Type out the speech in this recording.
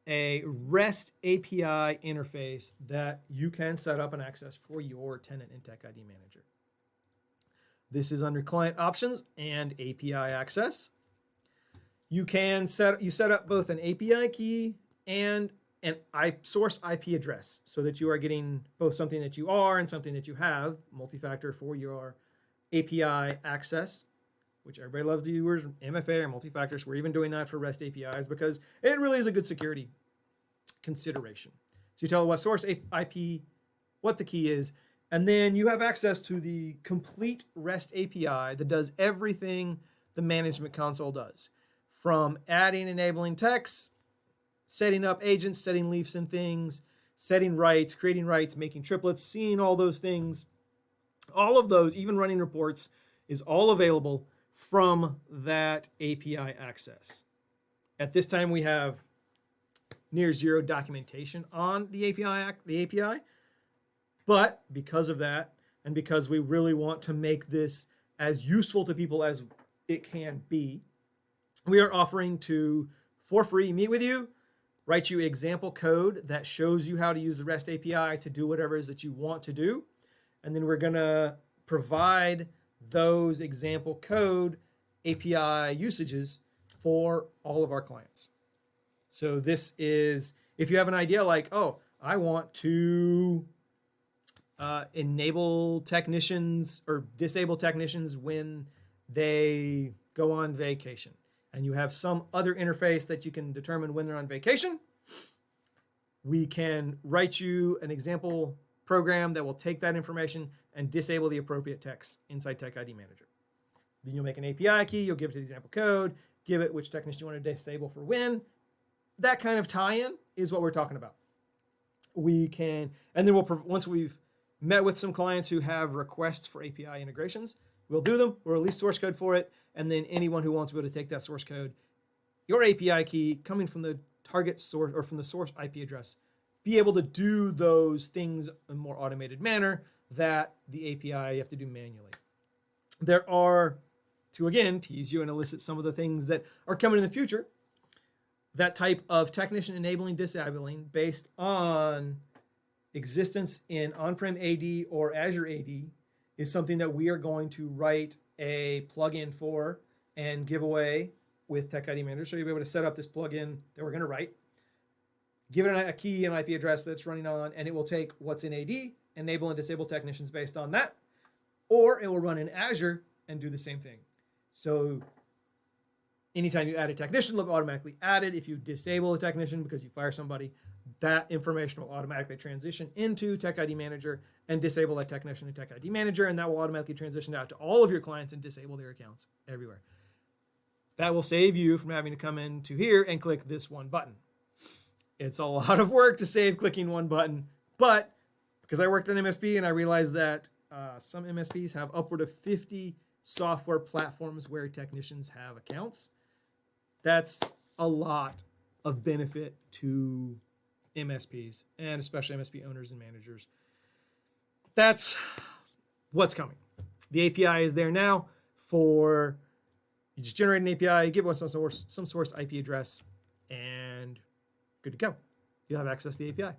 a REST API interface that you can set up and access for your tenant in TechIDManager. This is under Client Options and API Access. You set up both an API key and an source IP address so that you are getting both something that you are and something that you have, multi-factor for your API access, which everybody loves to use MFA or multi-factor. So we're even doing that for REST APIs because it really is a good security consideration. So you tell what source IP, what the key is, and then you have access to the complete REST API that does everything the management console does, from adding, enabling text, setting up agents, setting leafs and things, setting rights, creating rights, making triplets, seeing all those things. All of those, even running reports, is all available from that API access. At this time, we have near zero documentation on the API, but because of that, and because we really want to make this as useful to people as it can be, we are offering to, for free, meet with you, write you example code that shows you how to use the REST API to do whatever it is that you want to do. And then we're going to provide those example code API usages for all of our clients. So this is, if you have an idea like, oh, I want to enable technicians or disable technicians when they go on vacation, and you have some other interface that you can determine when they're on vacation, we can write you an example program that will take that information and disable the appropriate text inside TechIDManager. Then you'll make an API key, you'll give it to the example code, give it which technician you want to disable for when. That kind of tie-in is what we're talking about. We can, and then once we've met with some clients who have requests for API integrations, we'll do them, we'll release source code for it, and then anyone who wants to be able to take that source code, your API key coming from the target source or from the source IP address, be able to do those things in a more automated manner that the API you have to do manually. There are, to again tease you and elicit some of the things that are coming in the future, that type of technician enabling, disabling based on existence in on-prem AD or Azure AD is something that we are going to write a plugin for and give away with TechIDManager. So you'll be able to set up this plugin that we're going to write, give it a key and IP address that's running on, and it will take what's in AD, enable and disable technicians based on that, or it will run in Azure and do the same thing. So anytime you add a technician, it'll automatically add it. If you disable a technician because you fire somebody, that information will automatically transition into TechIDManager and disable that technician in TechIDManager, and that will automatically transition out to all of your clients and disable their accounts everywhere. That will save you from having to come into here and click this one button. It's a lot of work to save clicking one button, but because I worked on MSP and I realized that some MSPs have upward of 50 software platforms where technicians have accounts, that's a lot of benefit to MSPs, and especially MSP owners and managers. That's what's coming. The API is there now for, you just generate an API, give it some source IP address, and good to go. You'll have access to the API.